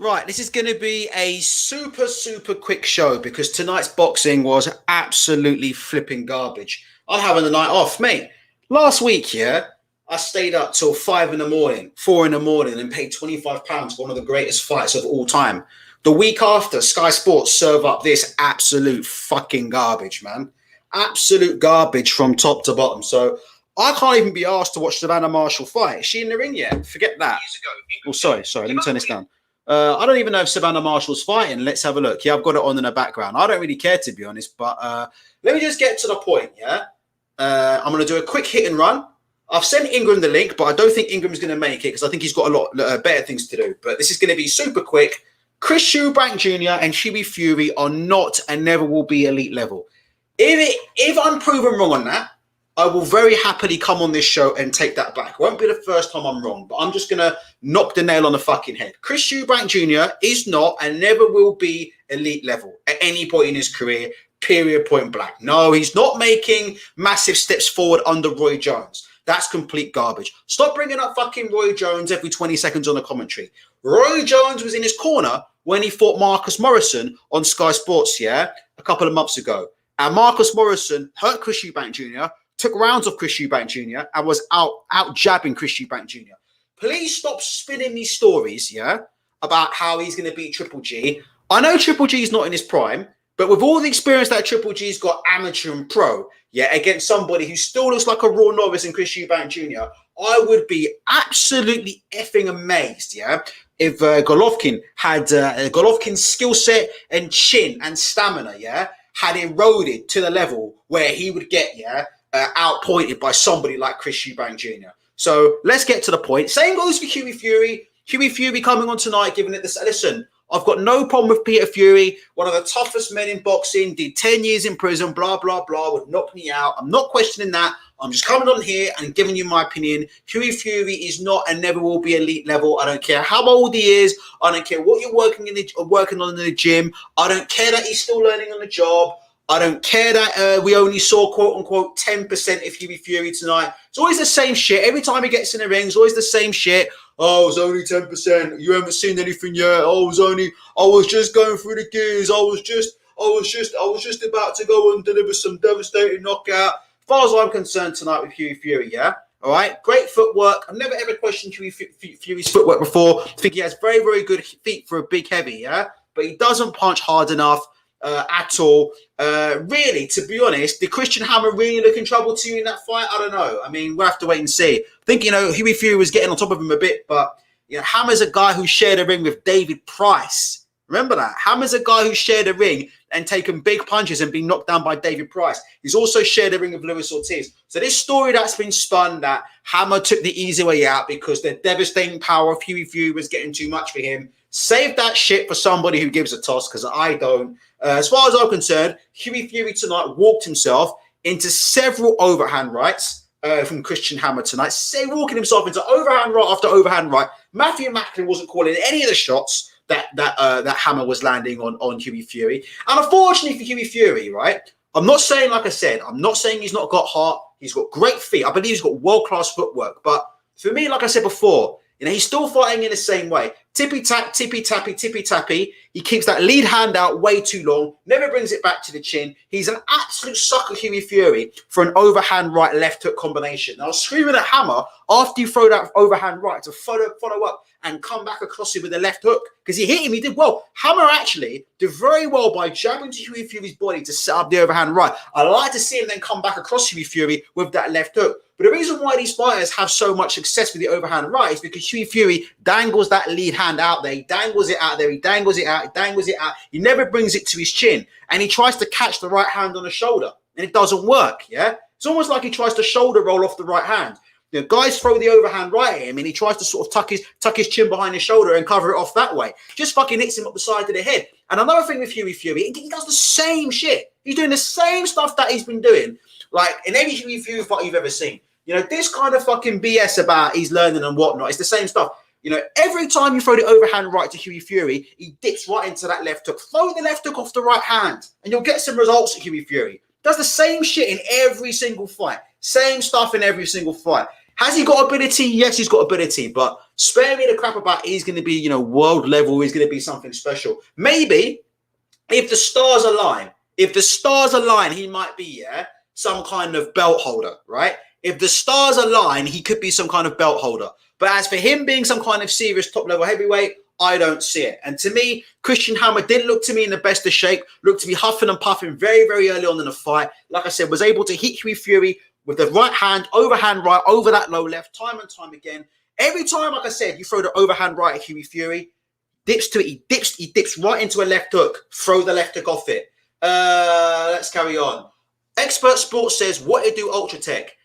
Right, this is going to be a super quick show because tonight's boxing was absolutely flipping garbage. I'm having the night off, mate. Last week, yeah, I stayed up till 5 in the morning, 4 in the morning, and paid £25 for one of the greatest fights of all time. The week after, Sky Sports serve up this absolute fucking garbage, man. Absolute garbage from top to bottom. So I can't even be asked to watch Savannah Marshall fight. Is she in the ring yet? Forget that. Oh, sorry. Let me turn this down. I don't even know if Savannah Marshall's fighting. Let's have a look. Yeah, I've got it on in the background. I don't really care, to be honest, but let me just get to the point, yeah? I'm going to do a quick hit and run. I've sent Ingram the link, but I don't think Ingram's going to make it because I think he's got a lot better things to do. But this is going to be super quick. Chris Eubank Jr. and Hughie Fury are not and never will be elite level. If I'm proven wrong on that, I will very happily come on this show and take that back. It won't be the first time I'm wrong, but I'm just going to knock the nail on the fucking head. Chris Eubank Jr. is not and never will be elite level at any point in his career, period, point blank. No, he's not making massive steps forward under Roy Jones. That's complete garbage. Stop bringing up fucking Roy Jones every 20 seconds on the commentary. Roy Jones was in his corner when he fought Marcus Morrison on Sky Sports, yeah, a couple of months ago. And Marcus Morrison hurt Chris Eubank Jr., took rounds of Chris Eubank Jr. and was out jabbing Chris Eubank Jr. Please stop spinning these stories, yeah, about how he's going to beat Triple G. I know Triple G is not in his prime, but with all the experience that Triple G's got amateur and pro, yeah, against somebody who still looks like a raw novice in Chris Eubank Jr., I would be absolutely effing amazed, yeah, if Golovkin had Golovkin's skill set and chin and stamina, yeah, had eroded to the level where he would get, yeah, outpointed by somebody like Chris Eubank Jr. So let's get to the point. Same goes for Hughie Fury. Hughie Fury coming on tonight, giving it this. Listen, I've got no problem with Peter Fury, one of the toughest men in boxing, did 10 years in prison, blah, blah, blah, would knock me out. I'm not questioning that. I'm just coming on here and giving you my opinion. Hughie Fury is not and never will be elite level. I don't care how old he is. I don't care what you're working on in the gym. I don't care that he's still learning on the job. I don't care that we only saw, quote-unquote, 10% of Hughie Fury tonight. It's always the same shit. Every time he gets in the ring, it's always the same shit. Oh, it's only 10%. You haven't seen anything yet. I was just going through the gears. I was just about to go and deliver some devastating knockout. As far as I'm concerned tonight with Hughie Fury, yeah? All right? Great footwork. I've never ever questioned Hughie Fury's footwork before. I think he has very, very good feet for a big heavy, yeah? But he doesn't punch hard enough. At all. Really, to be honest, did Christian Hammer really look in trouble to you in that fight? I don't know. I mean, we'll have to wait and see. I think, Hughie Fury was getting on top of him a bit, but, Hammer's a guy who shared a ring with David Price. Remember that? Hammer's a guy who shared a ring and taken big punches and been knocked down by David Price. He's also shared a ring with Luis Ortiz. So this story that's been spun that Hammer took the easy way out because the devastating power of Hughie Fury was getting too much for him. Save that shit for somebody who gives a toss, because I don't. As far as I'm concerned, Hughie Fury tonight walked himself into several overhand rights from Christian Hammer tonight. Walking himself into overhand right after overhand right. Matthew Macklin wasn't calling any of the shots that Hammer was landing on Hughie Fury. And unfortunately for Hughie Fury, right, I'm not saying, like I said, I'm not saying he's not got heart. He's got great feet. I believe he's got world-class footwork. But for me, like I said before, he's still fighting in the same way. Tippy-tap, tippy-tappy, tippy-tappy. He keeps that lead hand out way too long, never brings it back to the chin. He's an absolute sucker, Hughie Fury, for an overhand right left hook combination. Now, I was screaming at Hammer after you throw that overhand right to follow up and come back across him with a left hook, because he hit him. He did well. Hammer actually did very well by jabbing to Hughie Fury's body to set up the overhand right. I like to see him then come back across Hughie Fury with that left hook. But the reason why these fighters have so much success with the overhand right is because Hughie Fury dangles that lead hand out there. He dangles it out there. He dangles it out. He dangles it out. He never brings it to his chin. And he tries to catch the right hand on the shoulder. And it doesn't work, yeah? It's almost like he tries to shoulder roll off the right hand. Guys throw the overhand right at him and he tries to sort of tuck his chin behind his shoulder and cover it off that way. Just fucking hits him up the side of the head. And another thing with Hughie Fury, he does the same shit. He's doing the same stuff that he's been doing, like in every Hughie Fury fight you've ever seen. This kind of fucking BS about he's learning and whatnot. It's the same stuff. Every time you throw the overhand right to Hughie Fury, he dips right into that left hook. Throw the left hook off the right hand and you'll get some results at Hughie Fury. Does the same shit in every single fight. Same stuff in every single fight. Has he got ability? Yes, he's got ability, but spare me the crap about he's going to be, world level. He's going to be something special. Maybe if the stars align, he might be, some kind of belt holder, right? If the stars align, he could be some kind of belt holder. But as for him being some kind of serious top level heavyweight, I don't see it. And to me, Christian Hammer didn't look to me in the best of shape, looked to be huffing and puffing very, very early on in the fight. Like I said, was able to hit Hughie Fury with the right hand, overhand right, over that low left, time and time again. Every time, like I said, you throw the overhand right at Hughie Fury, dips to it, he dips right into a left hook, throw the left hook off it. Let's carry on. Expert Sports says, what it do, Ultra Tech?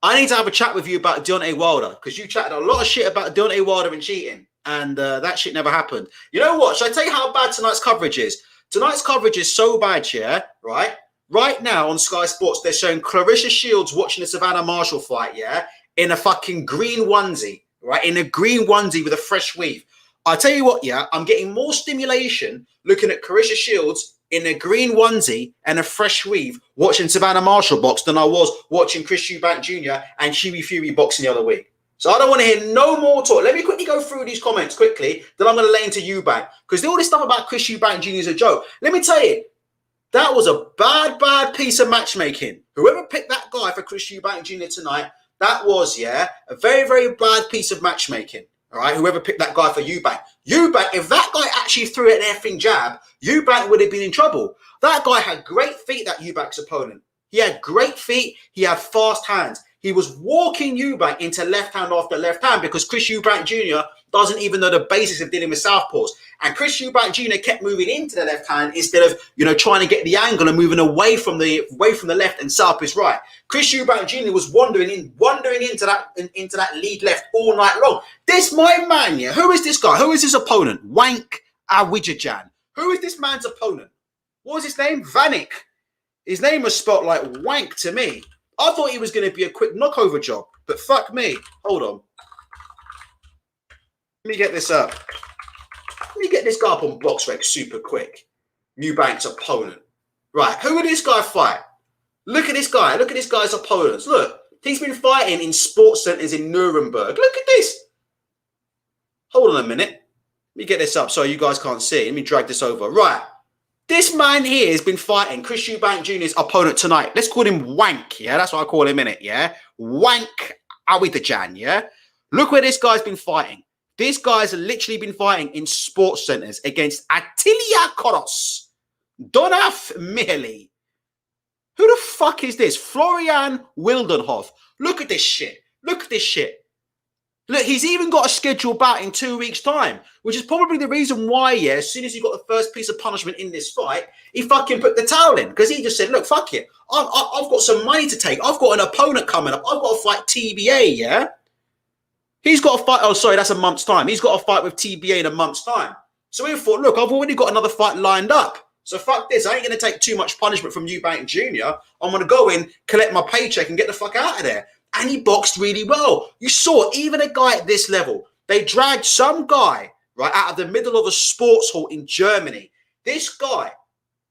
I need to have a chat with you about Deontay Wilder, because you chatted a lot of shit about Deontay Wilder and cheating, and that shit never happened. You know what? Should I tell you how bad tonight's coverage is? Tonight's coverage is so bad, yeah, right? Right now on Sky Sports, they're showing Clarissa Shields watching the Savannah Marshall fight, yeah, in a fucking green onesie, right? In a green onesie with a fresh weave. I tell you what, yeah, I'm getting more stimulation looking at Clarissa Shields in a green onesie and a fresh weave watching Savannah Marshall box than I was watching Chris Eubank Jr. and Hughie Fury boxing the other week. So I don't want to hear no more talk. Let me quickly go through these comments quickly, then I'm going to lay into Eubank, because all this stuff about Chris Eubank Jr. is a joke. Let me tell you, that was a bad piece of matchmaking. Whoever picked that guy for Chris Eubank Jr. tonight, that was, a very, very bad piece of matchmaking. All right, whoever picked that guy for Eubank. Eubank, if that guy actually threw an effing jab, Eubank would have been in trouble. That guy had great feet, that Eubank's opponent. He had great feet. He had fast hands. He was walking Eubank into left hand after left hand because Chris Eubank Jr. doesn't even know the basics of dealing with southpaws. And Chris Eubank Jr. kept moving into the left hand instead of, trying to get the angle and moving away from the left and south his right. Chris Eubank Jr. was wandering into that lead left all night long. This my man, yeah. Who is this guy? Who is his opponent? Wank Awijajan. Who is this man's opponent? What was his name? Vanik. His name was spelt like wank to me. I thought he was going to be a quick knockover job, but fuck me. Hold on. Let me get this up. Let me get this guy up on BoxRec super quick. Eubank's opponent. Right, who would this guy fight? Look at this guy. Look at this guy's opponents. Look, he's been fighting in sports centers in Nuremberg. Look at this. Hold on a minute. Let me get this up so you guys can't see. Let me drag this over. Right. This man here has been fighting Chris Eubank Jr.'s opponent tonight. Let's call him Wank, yeah? That's what I call him, innit, yeah? Wank Awidajan, yeah? Look where this guy's been fighting. This guy's literally been fighting in sports centers against Attilia Koros, Donaf Miheli. Who the fuck is this? Florian Wildenhoff. Look at this shit. Look at this shit. Look, he's even got a scheduled bout in 2 weeks' time, which is probably the reason why, yeah, as soon as he got the first piece of punishment in this fight, he fucking put the towel in, because he just said, look, fuck it. I've got some money to take. I've got an opponent coming up. I've got to fight TBA, yeah? He's got to fight. Oh, sorry, that's a month's time. He's got to fight with TBA in a month's time. So he thought, look, I've already got another fight lined up. So fuck this. I ain't going to take too much punishment from Eubank Jr. I'm going to go in, collect my paycheck, and get the fuck out of there. And he boxed really well. You saw even a guy at this level. They dragged some guy right out of the middle of a sports hall in Germany. This guy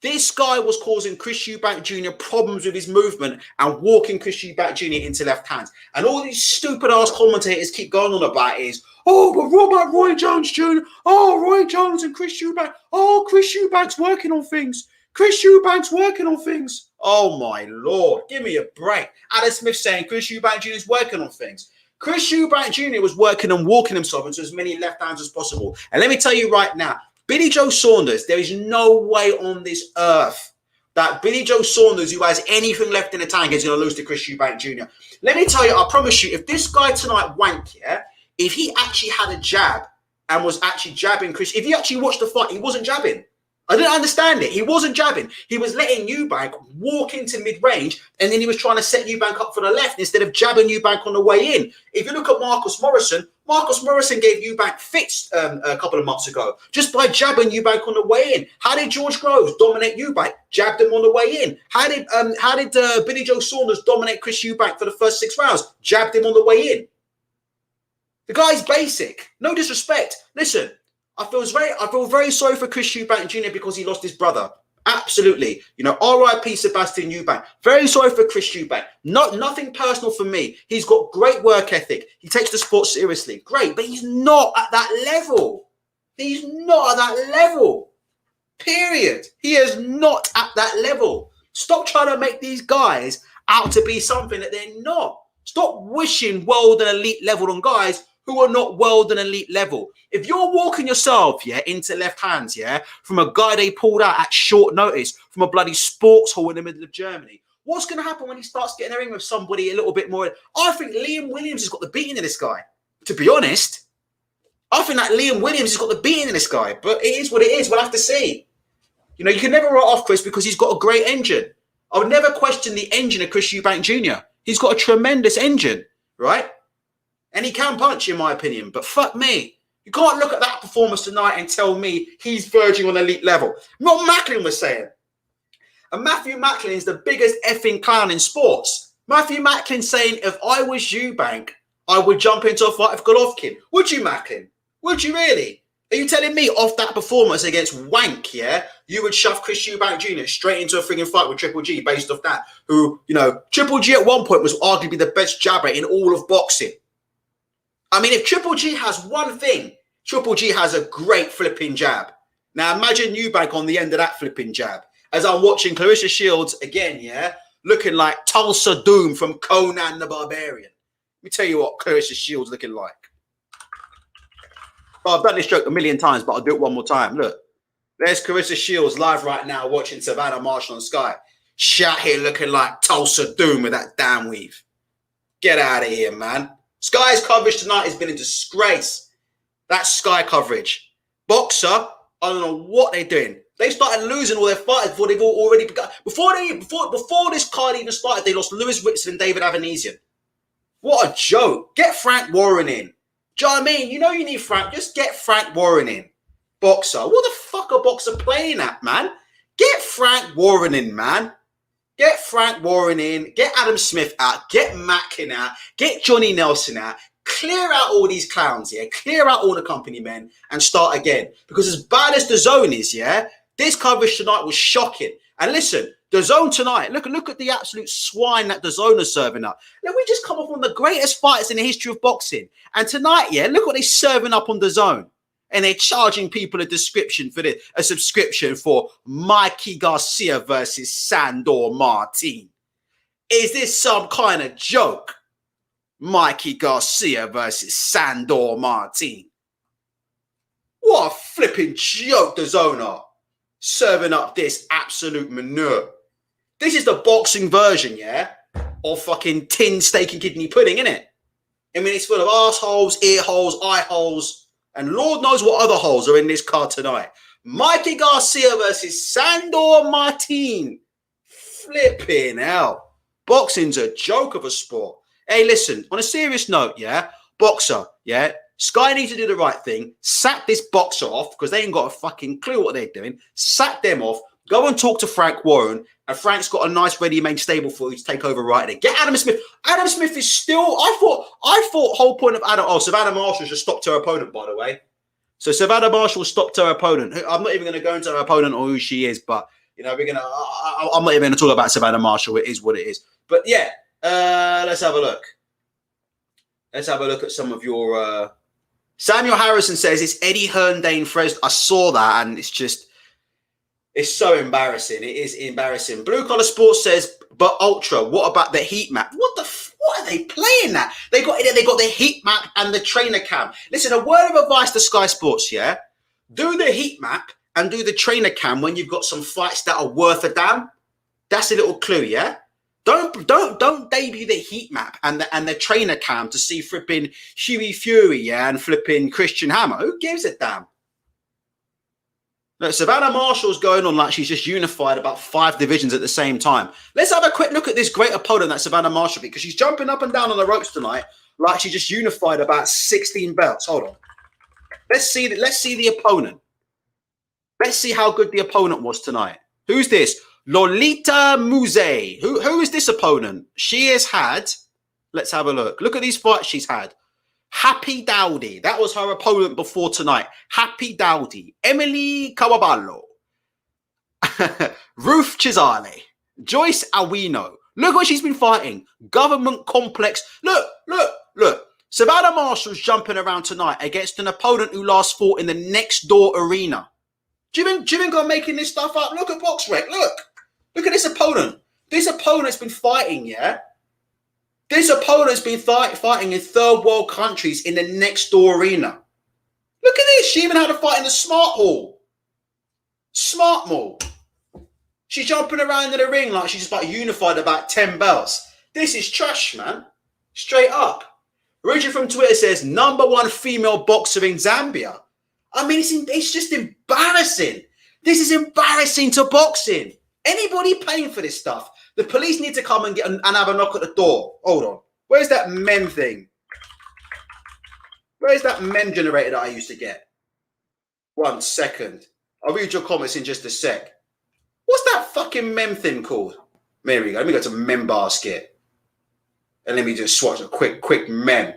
was causing Chris Eubank Jr. problems with his movement and walking Chris Eubank Jr. into left hands. And all these stupid ass commentators keep going on about is, oh, but what about Roy Jones Jr.? Oh, Roy Jones and Chris Eubank. Oh, Chris Eubank's working on things. Chris Eubank's working on things. Oh, my Lord. Give me a break. Adam Smith saying Chris Eubank Jr. is working on things. Chris Eubank Jr. was working on walking himself into as many left hands as possible. And let me tell you right now, Billy Joe Saunders, there is no way on this earth that Billy Joe Saunders, who has anything left in the tank, is going to lose to Chris Eubank Jr. Let me tell you, I promise you, if this guy tonight Wank, yeah, if he actually had a jab and was actually jabbing Chris, if you actually watched the fight, he wasn't jabbing. I didn't understand it. He wasn't jabbing. He was letting Eubank walk into mid-range, and then he was trying to set Eubank up for the left instead of jabbing Eubank on the way in. If you look at Marcus Morrison gave Eubank fits a couple of months ago just by jabbing Eubank on the way in. How did George Groves dominate Eubank? Jabbed him on the way in. How did Billy Joe Saunders dominate Chris Eubank for the first 6 rounds? Jabbed him on the way in. The guy's basic. No disrespect. Listen. I feel very sorry for Chris Eubank Jr. because he lost his brother. Absolutely. You know, R.I.P. Sebastian Eubank. Very sorry for Chris Eubank. Nothing personal for me. He's got great work ethic. He takes the sport seriously. Great, but he's not at that level. He's not at that level. Period. He is not at that level. Stop trying to make these guys out to be something that they're not. Stop wishing world and elite level on guys who are not world and elite level. If you're walking yourself, into left hands, from a guy they pulled out at short notice from a bloody sports hall in the middle of Germany, what's going to happen when he starts getting a ring with somebody a little bit more? I think Liam Williams has got the beating of this guy, to be honest. I think that Liam Williams has got the beating of this guy, but it is what it is. We'll have to see. You know, you can never write off Chris because he's got a great engine. I would never question the engine of Chris Eubank Jr. He's got a tremendous engine, right? And he can punch, in my opinion. But fuck me. You can't look at that performance tonight and tell me he's verging on elite level. What Macklin was saying. And Matthew Macklin is the biggest effing clown in sports. Matthew Macklin saying, if I was Eubank, I would jump into a fight with Golovkin. Would you, Macklin? Would you really? Are you telling me off that performance against Wank, you would shove Chris Eubank Jr. straight into a frigging fight with Triple G based off that? Who, you know, Triple G at one point was arguably the best jabber in all of boxing. I mean, if Triple G has one thing, Triple G has a great flipping jab. Now, imagine Eubank on the end of that flipping jab. As I'm watching Clarissa Shields again, looking like Tulsa Doom from Conan the Barbarian. Let me tell you what Clarissa Shields looking like. Oh, I've done this joke a million times, but I'll do it one more time. Look, there's Clarissa Shields live right now watching Savannah Marshall on Sky. Shat here looking like Tulsa Doom with that damn weave. Get out of here, man. Sky's coverage tonight has been a disgrace. That's Sky coverage. Boxer, I don't know what they're doing. They started losing all their fighters before they've already begun. Before this card even started, they lost Lewis Whitson and David Avanesian. What a joke. Get Frank Warren in. Do you know what I mean? You know you need Frank. Just get Frank Warren in. Boxer. What the fuck are Boxer playing at, man? Get Frank Warren in, man. Get Frank Warren in. Get Adam Smith out. Get Mackin out. Get Johnny Nelson out. Clear out all these clowns, Clear out all the company men and start again. Because as bad as DAZN is, this coverage tonight was shocking. And listen, DAZN tonight, look at the absolute swine that DAZN is serving up. Now, we just come off one of the greatest fights in the history of boxing. And tonight, look what they're serving up on DAZN. And they're charging people a subscription for Mikey Garcia versus Sandor Martin. Is this some kind of joke? Mikey Garcia versus Sandor Martin. What a flipping joke DAZN are. Serving up this absolute manure. This is the boxing version, of fucking tin steak and kidney pudding, innit? I mean, it's full of arseholes, ear holes, eye holes, and Lord knows what other holes are in this card tonight. Mikey Garcia versus Sandor Martin. Flipping hell. Boxing's a joke of a sport. Hey, listen, on a serious note, Boxer, Sky needs to do the right thing. Sack this boxer off because they ain't got a fucking clue what they're doing. Sack them off. Go and talk to Frank Warren. And Frank's got a nice ready-made stable for you to take over right there. Get Adam Smith. Adam Smith is still... I thought whole point of Adam... Oh, Savannah Marshall just stopped her opponent, by the way. So Savannah Marshall stopped her opponent. I'm not even going to go into her opponent or who she is, but, you know, I'm not even going to talk about Savannah Marshall. It is what it is. But, let's have a look. Let's have a look at some of your... Samuel Harrison says it's Eddie Herndane Fresno. I saw that, and it's so embarrassing. It is embarrassing. Blue Collar Sports says, but Ultra, what about the heat map? What are they playing at? They got the heat map and the trainer cam. Listen, a word of advice to Sky Sports, do the heat map and do the trainer cam when you've got some fights that are worth a damn. That's a little clue, Don't debut the heat map and the trainer cam to see flipping Hughie Fury, and flipping Christian Hammer. Who gives a damn? Look, Savannah Marshall's going on like she's just unified about 5 divisions at the same time. Let's have a quick look at this great opponent that Savannah Marshall, because she's jumping up and down on the ropes tonight like she just unified about 16 belts. Hold on. Let's see the opponent. Let's see how good the opponent was tonight. Who's this? Lolita Muze. Who is this opponent? She has had, let's have a look. Look at these fights she's had. Happy Dowdy. That was her opponent before tonight. Happy Dowdy. Emily Cawaballo. Ruth Chisale, Joyce Awino. Look what she's been fighting. Government complex. Look. Savannah Marshall's jumping around tonight against an opponent who last fought in the next door arena. Do you think I'm making this stuff up? Look at BoxRec. Look at this opponent. This opponent's been fighting, yeah? This opponent's been fighting in third world countries in the next door arena. Look at this. She even had a fight in the Smart Hall. Smart Mall. She's jumping around in the ring like she's about unified about 10 belts. This is trash, man. Straight up. Richard from Twitter says, #1 female boxer in Zambia. I mean, it's just embarrassing. This is embarrassing to boxing. Anybody paying for this stuff? The police need to come and have a knock at the door. Hold on. Where's that mem thing? Where's that mem generator that I used to get? 1 second. I'll read your comments in just a sec. What's that fucking mem thing called? There we go. Let me go to mem basket. And let me just swatch a quick mem.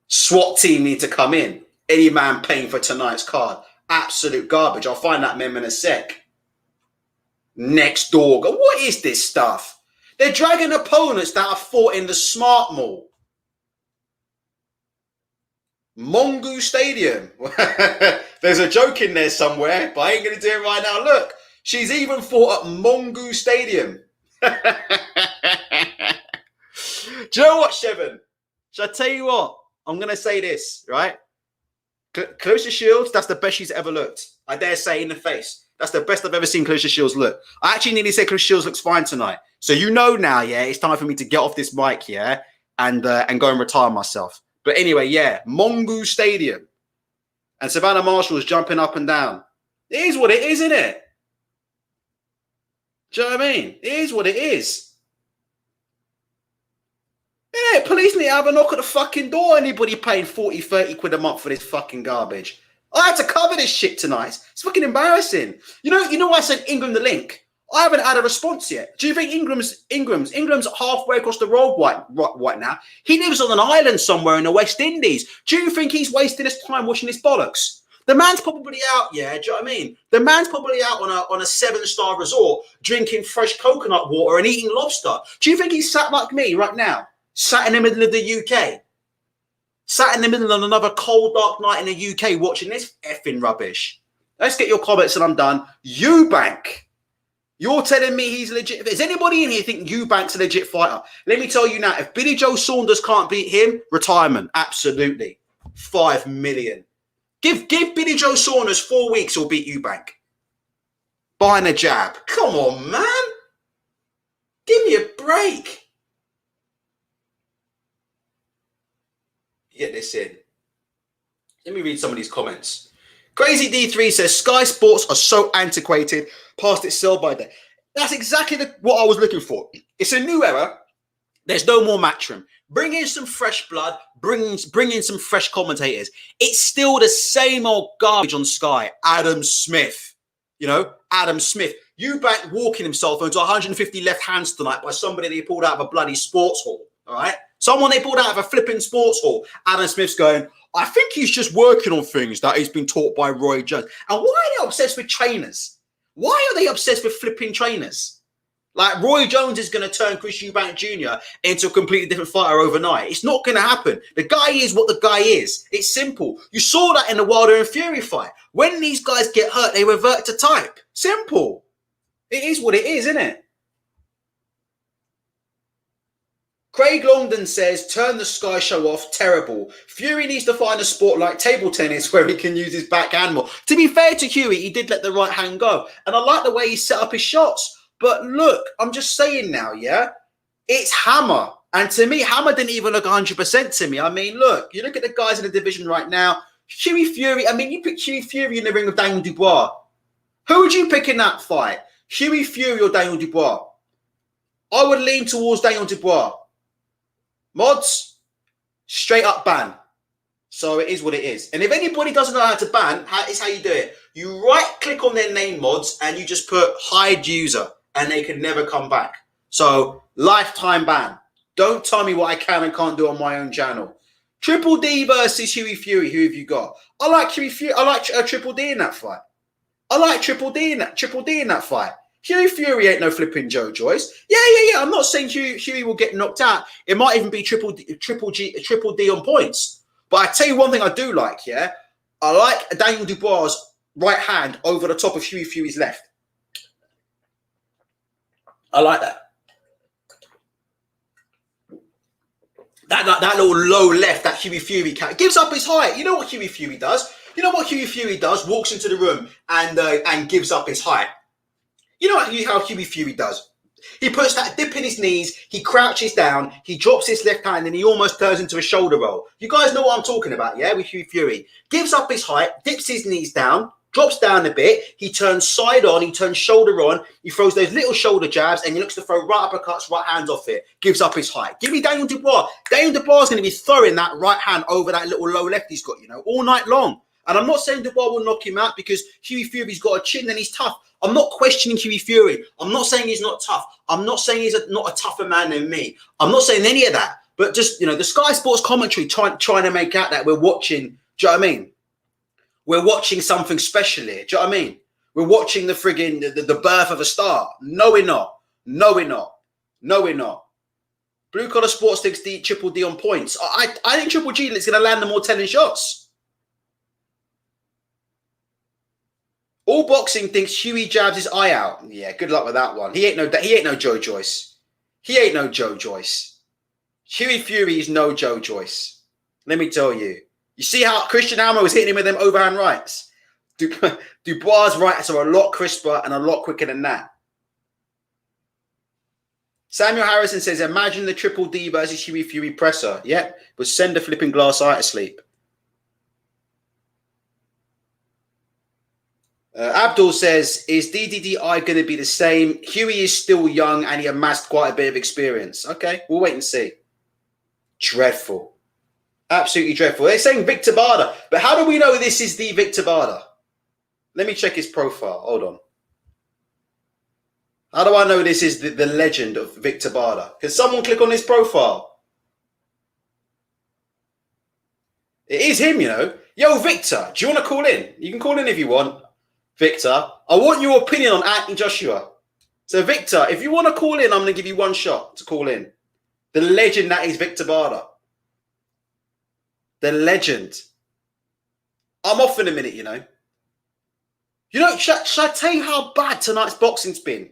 SWAT team need to come in. Any man paying for tonight's card. Absolute garbage. I'll find that mem in a sec. Next door. What is this stuff? They're dragging opponents that are fought in the Smart Mall. Mongoose Stadium. There's a joke in there somewhere, but I ain't going to do it right now. Look, she's even fought at Mongoose Stadium. Do you know what, Shevin? Shall I tell you what? I'm going to say this, right? Clarissa Shields, that's the best she's ever looked. I dare say in the face. That's the best I've ever seen Clarissa Shields look. I actually nearly said Clarissa Shields looks fine tonight. So you know now, yeah, it's time for me to get off this mic, yeah, and go and retire myself. But anyway, yeah, Mongoose Stadium. And Savannah Marshall is jumping up and down. It is what it is, isn't it? Do you know what I mean? It is what it is. Yeah, police need to have a knock at the fucking door. Anybody paying 40, 30 quid a month for this fucking garbage. I had to cover this shit tonight. It's fucking embarrassing. You know why I sent Ingram the link? I haven't had a response yet. Do you think Ingram's halfway across the road right now? He lives on an island somewhere in the West Indies. Do you think he's wasting his time watching this bollocks? The man's probably out, yeah, do you know what I mean? The man's probably out on a 7-star resort drinking fresh coconut water and eating lobster. Do you think he's sat like me right now? Sat in the middle of the UK? Sat in the middle of another cold, dark night in the UK watching this effing rubbish? Let's get your comments and I'm done. Eubank. You're telling me he's legit. If there's anybody in here thinking Eubank's a legit fighter, let me tell you now, if Billy Joe Saunders can't beat him, retirement. Absolutely. 5 million. Give Billy Joe Saunders 4 weeks, he'll beat Eubank. Buying a jab. Come on, man. Give me a break. Get this in. Let me read some of these comments. Crazy D3 says, Sky Sports are so antiquated, past its sell by day. That's exactly what I was looking for. It's a new era. There's no more Matchroom. Bring in some fresh blood. Bring in some fresh commentators. It's still the same old garbage on Sky. Adam Smith. You know, Adam Smith. Eubank walking himself into 150 left hands tonight by somebody they pulled out of a bloody sports hall. All right? Someone they pulled out of a flipping sports hall. Adam Smith's going, I think he's just working on things that he's been taught by Roy Jones. And why are they obsessed with trainers? Why are they obsessed with flipping trainers? Like Roy Jones is going to turn Chris Eubank Jr. into a completely different fighter overnight. It's not going to happen. The guy is what the guy is. It's simple. You saw that in the Wilder and Fury fight. When these guys get hurt, they revert to type. Simple. It is what it is, isn't it? Craig Longdon says, turn the Sky show off. Terrible. Fury needs to find a sport like table tennis where he can use his backhand more. To be fair to Hughie, he did let the right hand go. And I like the way he set up his shots. But look, I'm just saying now, yeah? It's Hammer. And to me, Hammer didn't even look 100% to me. I mean, look, you look at the guys in the division right now. Hughie Fury, I mean, you pick Hughie Fury in the ring with Daniel Dubois. Who would you pick in that fight? Hughie Fury or Daniel Dubois? I would lean towards Daniel Dubois. Mods, straight up ban. So it is what it is. And if anybody doesn't know how to ban, it's how you do it. You right click on their name, mods, and you just put hide user and they can never come back. So lifetime ban. Don't tell me what I can and can't do on my own channel. Triple D versus Hughie Fury. Who have you got? I like Hughie Fury. I like Triple D in that fight. I like Triple D in that fight. Hughie Fury ain't no flipping Joe Joyce. Yeah. I'm not saying Hughie will get knocked out. It might even be triple D on points. But I tell you one thing I do like, yeah? I like Daniel Dubois' right hand over the top of Hughie Fury's left. I like that. That little low left that Hughie Fury gives up his height. You know what Hughie Fury does? Walks into the room and gives up his height. You know how Hughie Fury does? He puts that dip in his knees, he crouches down, he drops his left hand, and he almost turns into a shoulder roll. You guys know what I'm talking about, yeah? With Hughie Fury. Gives up his height, dips his knees down, drops down a bit, he turns side on, he turns shoulder on, he throws those little shoulder jabs, and he looks to throw right uppercuts, right hands off it. Gives up his height. Give me Daniel Dubois. Daniel Dubois is going to be throwing that right hand over that little low left he's got, all night long. And I'm not saying Dubois will knock him out because Hughie Fury's got a chin and he's tough. I'm not questioning Hughie Fury. I'm not saying he's not tough. I'm not saying he's not a tougher man than me. I'm not saying any of that. But just, the Sky Sports commentary trying to make out that we're watching, do you know what I mean? We're watching something special here. Do you know what I mean? We're watching the frigging, the birth of a star. No, we're not. No, we're not. No, we're not. Blue Collar Sports thinks Triple D on points. I think Triple G is going to land the more telling shots. All Boxing thinks Hughie jabs his eye out. Yeah, good luck with that one. He ain't no Joe Joyce. He ain't no Joe Joyce. Hughie Fury is no Joe Joyce. Let me tell you. You see how Christian Almo was hitting him with them overhand rights? Dubois' rights are a lot crisper and a lot quicker than that. Samuel Harrison says, imagine the Triple D versus Hughie Fury presser. Yep, but send a flipping glass eye to sleep. Abdul says, is DDDI going to be the same? Hughie is still young and he amassed quite a bit of experience. Okay, we'll wait and see. Dreadful. Absolutely dreadful. They're saying Victor Barda. But how do we know this is the Victor Barda? Let me check his profile. Hold on. How do I know this is the legend of Victor Barda? Can someone click on his profile? It is him, Yo, Victor, do you want to call in? You can call in if you want. Victor, I want your opinion on Anthony Joshua. So, Victor, if you want to call in, I'm going to give you one shot to call in. The legend that is Victor Barda. The legend. I'm off in a minute, Shall I tell you how bad tonight's boxing's been?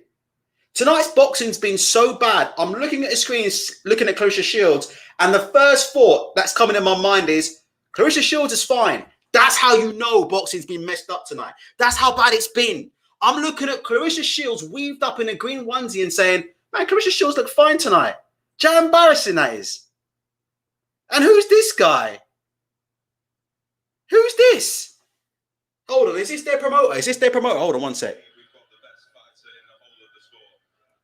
Tonight's boxing's been so bad. I'm looking at the screen, looking at Clarissa Shields, and the first thought that's coming in my mind is, Clarissa Shields is fine. That's how you know boxing's been messed up tonight. That's how bad it's been. I'm looking at Clarissa Shields weaved up in a green onesie and saying, man, Clarissa Shields look fine tonight. How embarrassing that is. And who's this guy? Who's this? Hold on, is this their promoter? Hold on one sec.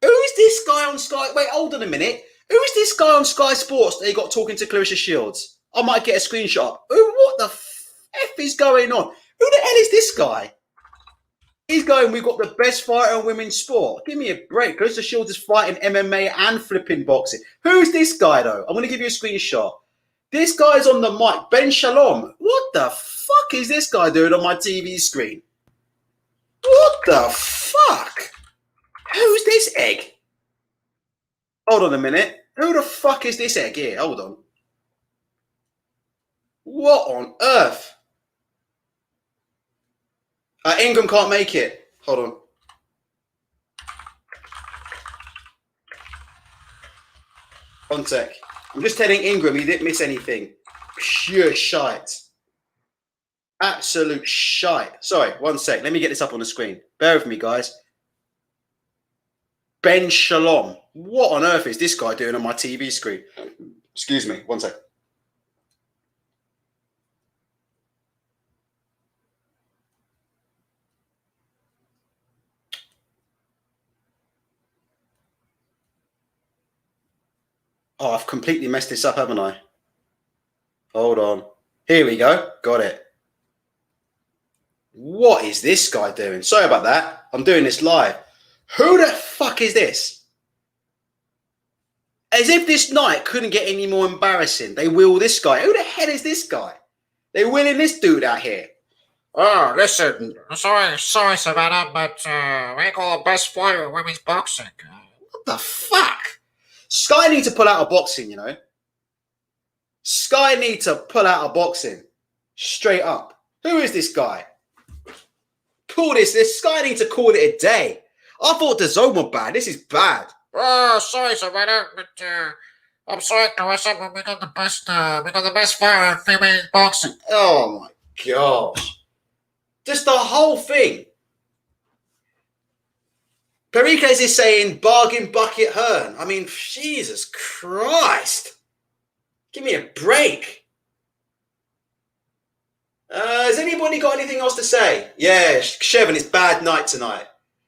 Who's this guy on Sky? Wait, hold on a minute. Who's this guy on Sky Sports that they got talking to Clarissa Shields? I might get a screenshot. What the F is going on? Who the hell is this guy? He's going, we've got the best fighter in women's sport. Give me a break. Clarissa Shields is fighting MMA and flipping boxing. Who's this guy, though? I'm going to give you a screenshot. This guy's on the mic. Ben Shalom. What the fuck is this guy doing on my TV screen? What the fuck? Who's this egg? Hold on a minute. Who the fuck is this egg here? Hold on. What on earth? Ingram can't make it. Hold on. One sec. I'm just telling Ingram he didn't miss anything. Pure shite. Absolute shite. Sorry, one sec. Let me get this up on the screen. Bear with me, guys. Ben Shalom. What on earth is this guy doing on my TV screen? Excuse me. One sec. Oh, I've completely messed this up, haven't I? Hold on. Here we go. Got it. What is this guy doing? Sorry about that. I'm doing this live. Who the fuck is this? As if this night couldn't get any more embarrassing. They wheel this guy. Who the hell is this guy? They're wheeling this dude out here. Oh, listen, sorry, Savannah, but we ain't got the best fighter in women's boxing. What the fuck? Sky need to pull out of boxing, you know. Sky need to pull out of boxing. Straight up. Who is this guy? This Sky need to call it a day. I thought DAZN were bad. This is bad. Oh, sorry, Savannah, but I'm sorry, Clarissa, but we got the best fighter in female boxing. Oh my gosh. Just the whole thing. Pericles is saying bargain bucket Hearn. I mean, Jesus Christ. Give me a break. Has anybody got anything else to say? Yeah, Shevin, it's bad night tonight.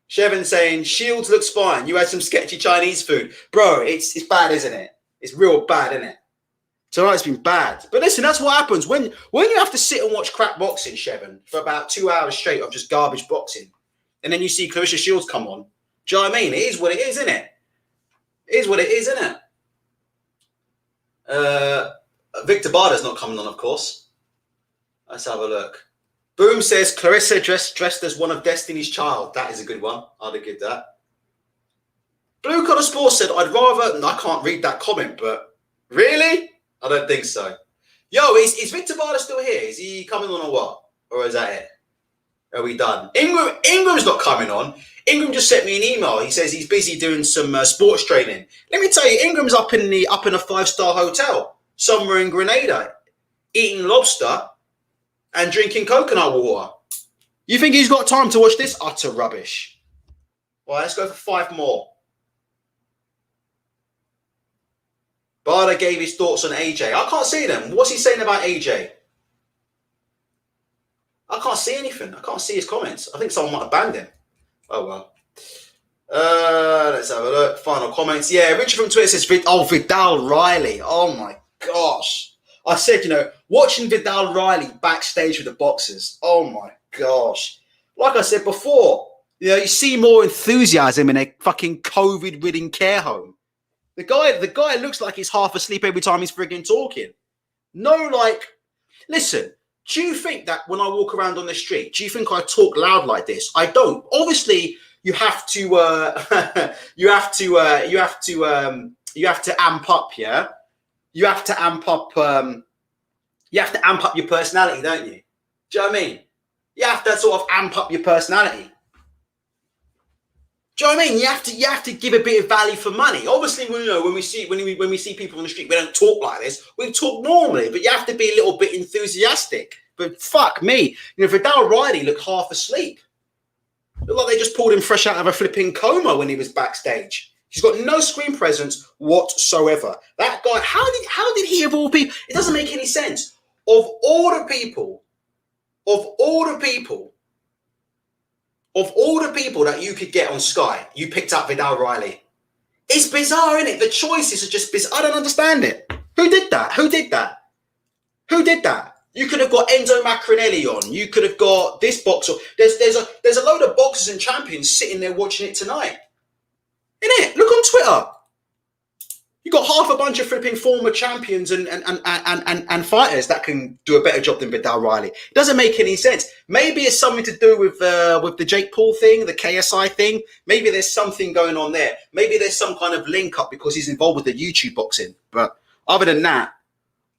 Shevin saying Shields looks fine. You had some sketchy Chinese food. Bro, it's bad, isn't it? It's real bad, isn't it? Tonight's been bad. But listen, that's what happens when you have to sit and watch crap boxing, Shevin, for about 2 hours straight of just garbage boxing. And then you see Clarissa Shields come on. Do you know what I mean? It is what it is, isn't it? It is what it is, isn't it? Victor Barda's not coming on, of course. Let's have a look. Boom says Clarissa dressed as one of Destiny's Child. That is a good one. I'd have given that. Blue Collar Sports said, I'd rather... I can't read that comment, but... Really? I don't think so. Yo, is Victor Barda still here? Is he coming on or what? Or is that it? Are we done? Ingram's not coming on. Ingram just sent me an email. He says he's busy doing some sports training. Let me tell you, Ingram's up in a 5-star hotel somewhere in Grenada, eating lobster and drinking coconut water. You think he's got time to watch this utter rubbish? Well, let's go for 5 more. Barda gave his thoughts on AJ. I can't see them. What's he saying about AJ? I can't see anything. I can't see his comments. I think someone might have banned him. Oh, well. Let's have a look. Final comments. Yeah, Richard from Twitter says, Vidal Riley. Oh, my gosh. I said, watching Vidal Riley backstage with the boxers. Oh, my gosh. Like I said before, you see more enthusiasm in a fucking COVID-ridden care home. The guy looks like he's half asleep every time he's frigging talking. Listen, do you think that when I walk around on the street, do you think I talk loud like this? I don't. Obviously, you have to amp up, yeah? You have to amp up your personality, don't you? Do you know what I mean? You have to sort of amp up your personality. Do you know what I mean? You have to give a bit of value for money. Obviously, when we see people on the street, we don't talk like this. We talk normally, but you have to be a little bit enthusiastic. But fuck me, Vidal Riley looked half asleep. Looked like they just pulled him fresh out of a flipping coma when he was backstage. He's got no screen presence whatsoever. That guy, how did he of all people? It doesn't make any sense. Of all the people that you could get on Sky, you picked up Vidal Riley. It's bizarre, isn't it? The choices are just bizarre. I don't understand it. Who did that? You could have got Enzo Macronelli on. You could have got this boxer. There's a load of boxers and champions sitting there watching it tonight. Isn't it? Look on Twitter. You got half a bunch of flipping former champions and fighters that can do a better job than Vidal Riley. It doesn't make any sense. Maybe it's something to do with the Jake Paul thing, the KSI thing. Maybe there's something going on there. Maybe there's some kind of link up because he's involved with the YouTube boxing. But other than that,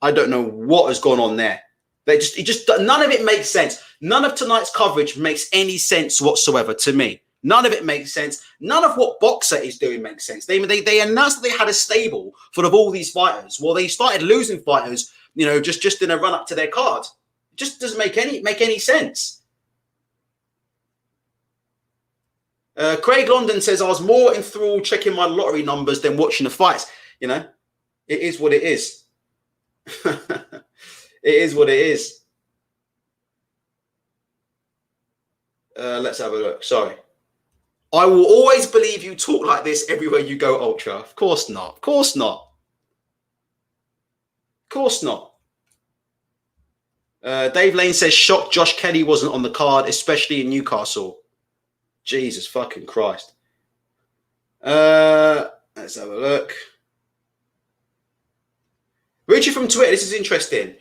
I don't know what has gone on there. None of it makes sense. None of tonight's coverage makes any sense whatsoever to me. None of it makes sense. None of what Boxer is doing makes sense. They announced that they had a stable full of all these fighters. Well, they started losing fighters, just in a run up to their card. It just doesn't make any sense. Craig London says, I was more enthralled checking my lottery numbers than watching the fights. It is what it is. It is what it is. Let's have a look. Sorry. I will always believe you talk like this everywhere you go, Ultra. Of course not. Of course not. Of course not. Dave Lane says, shocked Josh Kelly wasn't on the card, especially in Newcastle. Jesus fucking Christ. Let's have a look. Richard from Twitter, this is interesting.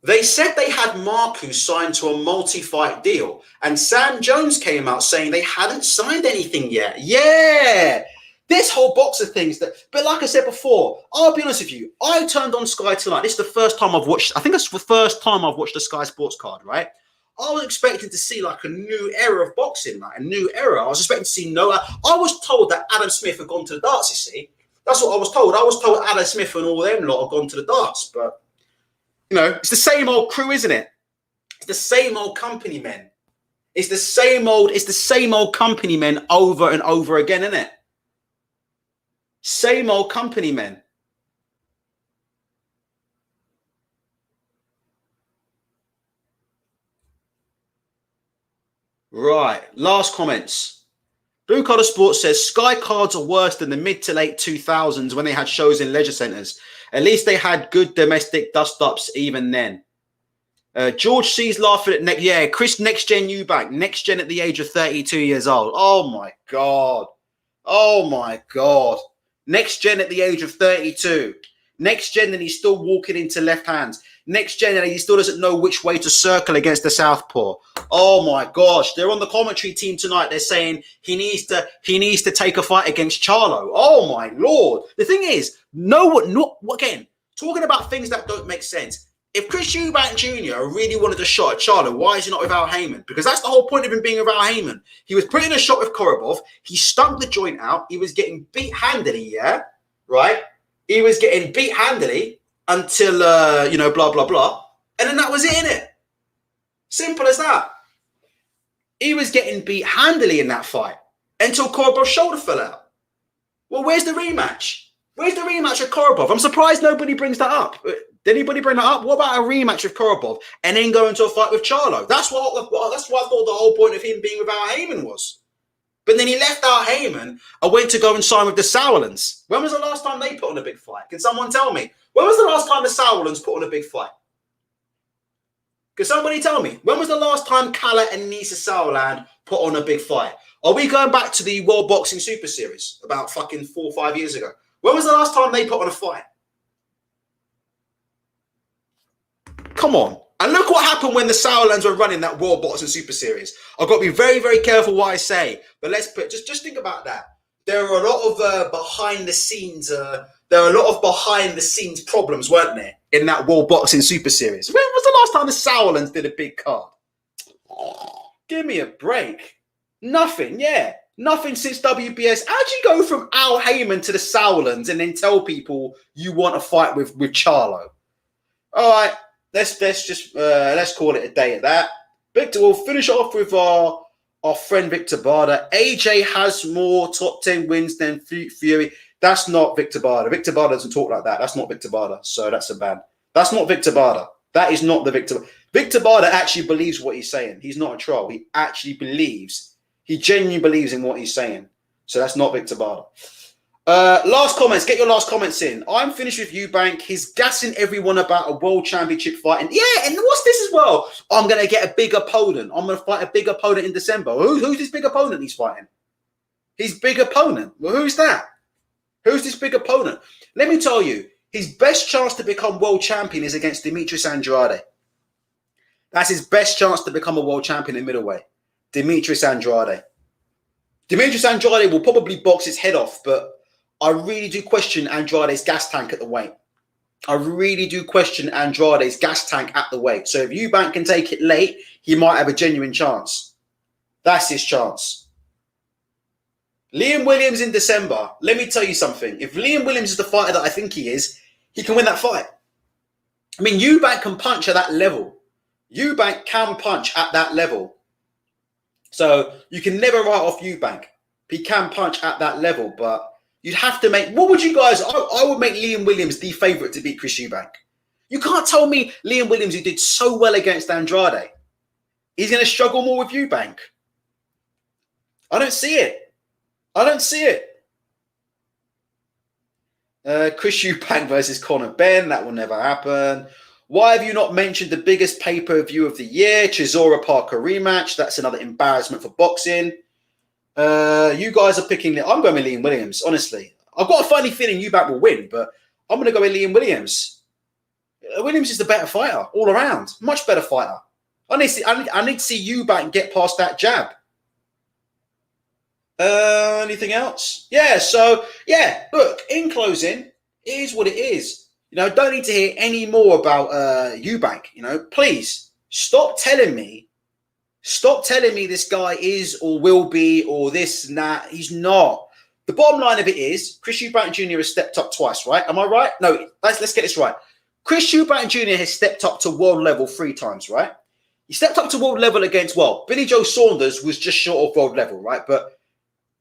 They said they had Marku signed to a multi-fight deal, and Sam Jones came out saying they hadn't signed anything yet. Yeah, this whole box of things that, but like I said before, I'll be honest with you, I turned on Sky tonight. This is the first time I've watched, I think it's the first time I've watched the Sky Sports card, right? I was expecting to see like a new era of boxing, like a new era. I was expecting to see Noah. I was told that Adam Smith had gone to the darts, you see. That's what I was told. I was told Adam Smith and all them lot had gone to the darts, but you know, it's the same old crew, isn't it? It's the same old company men. It's the same old company men over and over again, isn't it? Same old company men. Right. Last comments. Blue Collar Sports says Sky cards are worse than the mid to late 2000s when they had shows in leisure centres. At least they had good domestic dust-ups even then. George C's laughing at Chris Next Gen Eubank. Next Gen at the age of 32 years old. Oh, my God. Oh, my God. Next Gen at the age of 32. Next Gen and he's still walking into left hands. Next Gen and he still doesn't know which way to circle against the southpaw. Oh, my gosh. They're on the commentary team tonight. They're saying he needs to take a fight against Charlo. Oh, my Lord. The thing is, again, talking about things that don't make sense. If Chris Eubank Jr. really wanted a shot at Charlo, why is he not with Al Heyman? Because that's the whole point of him being with Al Heyman. He was putting a shot with Korobov. He stunk the joint out. He was getting beat handily, yeah? Right? He was getting beat handily until, blah, blah, blah. And then that was it, innit? Simple as that. He was getting beat handily in that fight until Korobov's shoulder fell out. Well, where's the rematch? Where's the rematch with Korobov? I'm surprised nobody brings that up. Did anybody bring that up? What about a rematch with Korobov and then go into a fight with Charlo? That's what I thought the whole point of him being with Al Heyman was. But then he left Al Heyman and went to go and sign with the Sauerlands. When was the last time they put on a big fight? Can someone tell me? When was the last time the Sauerlands put on a big fight? Can somebody tell me? When was the last time Kala and Nisa Sauerland put on a big fight? Are we going back to the World Boxing Super Series about fucking 4 or 5 years ago? When was the last time they put on a fight? Come on. And look what happened when the Sauerlands were running that World Boxing Super Series. I've got to be very, very careful what I say. But just think about that. There are a lot of behind the scenes problems, weren't there, in that World Boxing Super Series? When was the last time the Sauerlands did a big card? Give me a break. Nothing, yeah. Nothing since WBS. How'd you go from Al Heyman to the Sauerlands and then tell people you want to fight with Charlo? All right. Let's call it a day at that. Victor, we'll finish off with our friend Victor Barda. AJ has more top 10 wins than Fury. That's not Victor Barda. Victor Barda doesn't talk like that. That's not Victor Barda. So that's a ban. That's not Victor Barda. That is not the Victor. Victor Barda actually believes what he's saying. He's not a troll. He actually believes. He genuinely believes in what he's saying. So that's not Victor Barda. Last comments. Get your last comments in. I'm finished with Eubank. He's gassing everyone about a world championship fight. And yeah, and what's this as well? I'm going to get a big opponent. I'm going to fight a big opponent in December. Who's this big opponent he's fighting? His big opponent. Well, who's that? Who's this big opponent? Let me tell you, his best chance to become world champion is against Demetrius Andrade. That's his best chance to become a world champion in middleweight. Demetrius Andrade. Demetrius Andrade will probably box his head off, but I really do question Andrade's gas tank at the weight. I really do question Andrade's gas tank at the weight. So if Eubank can take it late, he might have a genuine chance. That's his chance. Liam Williams in December. Let me tell you something. If Liam Williams is the fighter that I think he is, he can win that fight. I mean, Eubank can punch at that level. Eubank can punch at that level. So you can never write off Eubank. He can punch at that level, but you'd have to make... What would you guys... I would make Liam Williams the favourite to beat Chris Eubank. You can't tell me Liam Williams, who did so well against Andrade, he's going to struggle more with Eubank. I don't see it. I don't see it. Chris Eubank versus Conor Benn. That will never happen. Why have you not mentioned the biggest pay-per-view of the year? Chisora Parker rematch. That's another embarrassment for boxing. You guys are picking... I'm going with Liam Williams, honestly. I've got a funny feeling Eubank will win, but I'm going to go with Liam Williams. Williams is the better fighter all around. Much better fighter. I need to see Eubank get past that jab. Anything else? Yeah, so, yeah, look, in closing, it is what it is. You know, don't need to hear any more about Eubank. You know, please stop telling me this guy is or will be or this and that. He's not. The bottom line of it is Chris Eubank Jr. has stepped up twice, right? Am I right? No, let's get this right. Chris Eubank Jr. has stepped up to world level 3 times, right? He stepped up to world level against, well, Billy Joe Saunders was just short of world level, right? But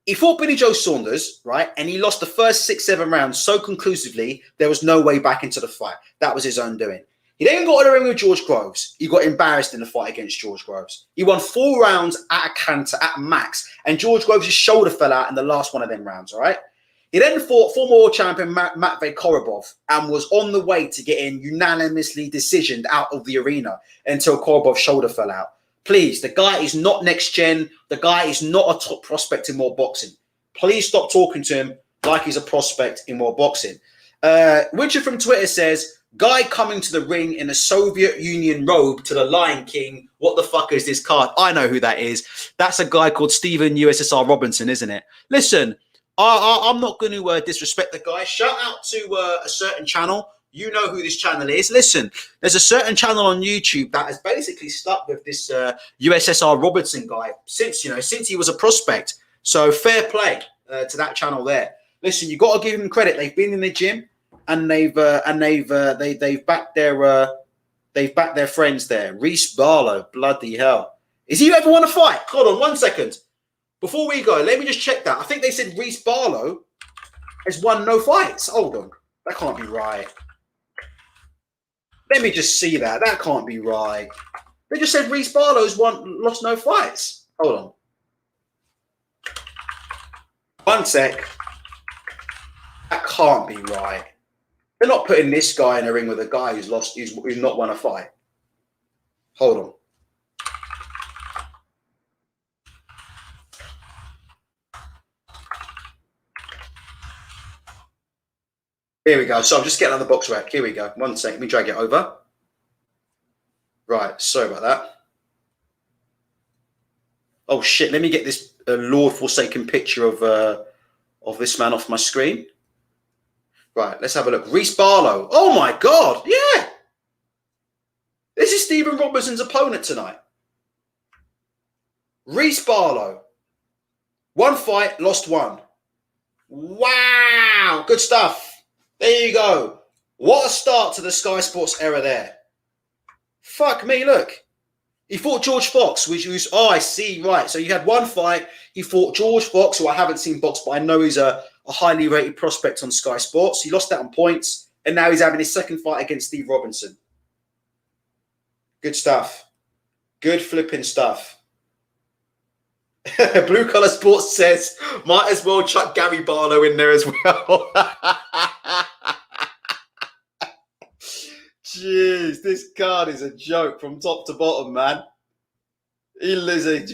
he fought Billy Joe Saunders, right? And he lost the first 6-7 rounds so conclusively, there was no way back into the fight. That was his own doing. He then got in the ring with George Groves. He got embarrassed in the fight against George Groves. He won 4 rounds at a canter, at max. And George Groves' shoulder fell out in the last one of them rounds, all right? He then fought former world champion Matvey Korobov and was on the way to getting unanimously decisioned out of the arena until Korobov's shoulder fell out. Please, the guy is not next gen. The guy is not a top prospect in world boxing. Please stop talking to him like he's a prospect in world boxing. Richard from Twitter says, guy coming to the ring in a Soviet Union robe to the Lion King. What the fuck is this card? I know who that is. That's a guy called Stephen USSR Robinson, isn't it? Listen, I'm not going to disrespect the guy. Shout out to a certain channel. You know who this channel is. Listen, there's a certain channel on YouTube that has basically stuck with this USSR Robinson guy since he was a prospect. So fair play to that channel there. Listen, you got to give them credit. They've been in the gym and they've backed their friends there. Reese Barlow, bloody hell. Is he ever won a fight? Hold on 1 second. Before we go, let me just check that. I think they said Reese Barlow has won no fights. Hold on. That can't be right. Let me just see that. That can't be right. They just said Reese Barlow's lost no fights. Hold on. 1 sec. That can't be right. They're not putting this guy in a ring with a guy who's not won a fight. Hold on. Here we go. So I'm just getting on the box rack. Here we go. 1 sec. Let me drag it over. Right. Sorry about that. Oh, shit. Let me get this Lord Forsaken picture of this man off my screen. Right. Let's have a look. Reese Barlow. Oh, my God. Yeah. This is Stephen Robinson's opponent tonight. Reese Barlow. 1 fight, lost 1. Wow. Good stuff. There you go. What a start to the Sky Sports era there. Fuck me, look. He fought George Fox, which was, oh, I see, right. So you had 1 fight. He fought George Fox, who I haven't seen box, but I know he's a highly rated prospect on Sky Sports. He lost that on points, and now he's having his 2nd fight against Steve Robinson. Good stuff. Good flipping stuff. Blue Collar Sports says, might as well chuck Gary Barlow in there as well. Jeez, this card is a joke from top to bottom, man. He lizard.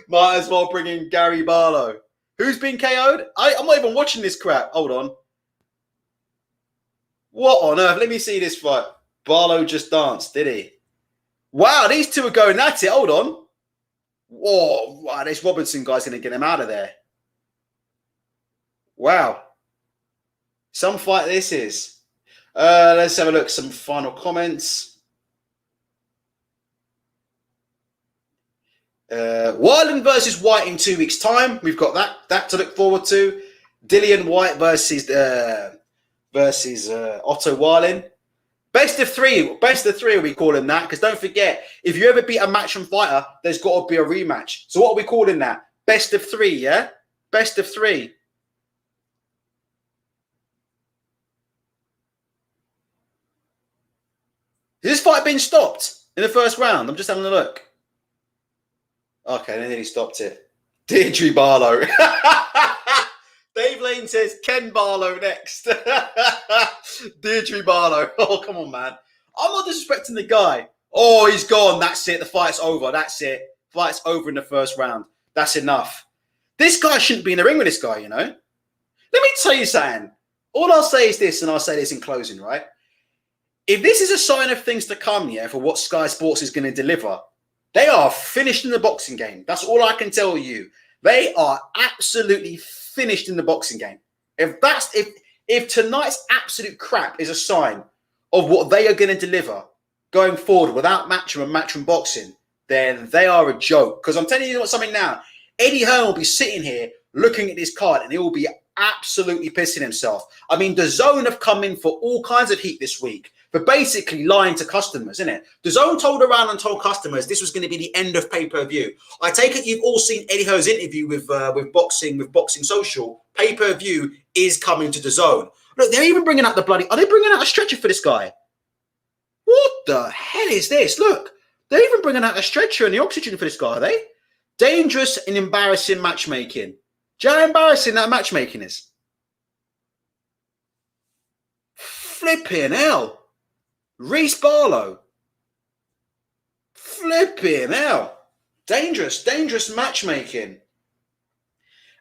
Might as well bring in Gary Barlow. Who's been KO'd? I'm not even watching this crap. Hold on. What on earth? Let me see this fight. Barlow just danced, did he? Wow, these two are going at it. Hold on. Whoa, wow, this Robinson guy's going to get him out of there. Wow. Some fight this is. Let's have a look. Some final comments. Wyland versus White in 2 weeks' time. We've got that to look forward to. Dillian White versus Otto Wyland. Best of 3. Best of 3 are we calling that? Because don't forget, if you ever beat a matchroom fighter, there's got to be a rematch. So what are we calling that? Best of 3, yeah? Best of 3. Has this fight been stopped in the first round? I'm just having a look. Okay, then he stopped it. Deirdre Barlow. Dave Lane says Ken Barlow next. Deirdre Barlow. Oh, come on, man. I'm not disrespecting the guy. Oh, he's gone. That's it. The fight's over. That's it. Fight's over in the first round. That's enough. This guy shouldn't be in the ring with this guy, you know. Let me tell you something. All I'll say is this, and I'll say this in closing, right? If this is a sign of things to come, yeah, for what Sky Sports is going to deliver, they are finished in the boxing game. That's all I can tell you. They are absolutely finished in the boxing game. If tonight's absolute crap is a sign of what they are going to deliver going forward without Matchroom and Matchroom Boxing, then they are a joke. Because I'm telling you something now. Eddie Hearn will be sitting here looking at this card and he will be absolutely pissing himself. I mean, DAZN have come in for all kinds of heat this week for basically lying to customers, isn't it? DAZN told around and told customers this was going to be the end of pay-per-view. I take it you've all seen Eddie Hearn's interview with Boxing Social. Pay-per-view is coming to DAZN. Look, they're even bringing out are they bringing out a stretcher for this guy? What the hell is this? Look, they're even bringing out a stretcher and the oxygen for this guy, are they? Dangerous and embarrassing matchmaking. Do you know how embarrassing that matchmaking is? Flipping hell. Reese Barlow. Flipping hell. Dangerous matchmaking.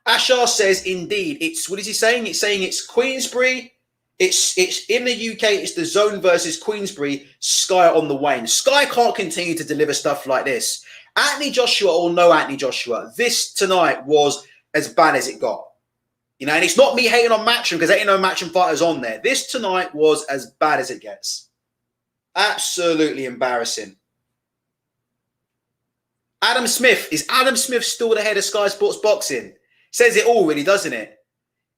Ashar says, indeed, it's, what is he saying? It's saying it's Queensbury. It's in the UK, it's DAZN versus Queensbury. Sky on the wane. Sky can't continue to deliver stuff like this. Anthony Joshua or no Anthony Joshua, this tonight was as bad as it got. You know, and it's not me hating on Matchroom because there ain't no Matchroom fighters on there. This tonight was as bad as it gets. Absolutely embarrassing. Adam Smith. Is Adam Smith still the head of Sky Sports Boxing? Says it all, really, doesn't it?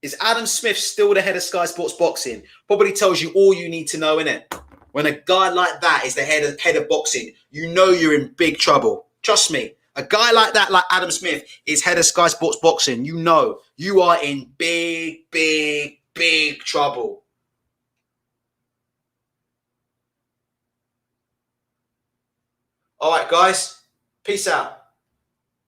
Is Adam Smith still the head of Sky Sports Boxing? Probably tells you all you need to know, innit? When a guy like that is the head of boxing, you know you're in big trouble. Trust me. A guy like that, like Adam Smith, is head of Sky Sports Boxing. You know you are in big, big, big trouble. All right, guys. Peace out.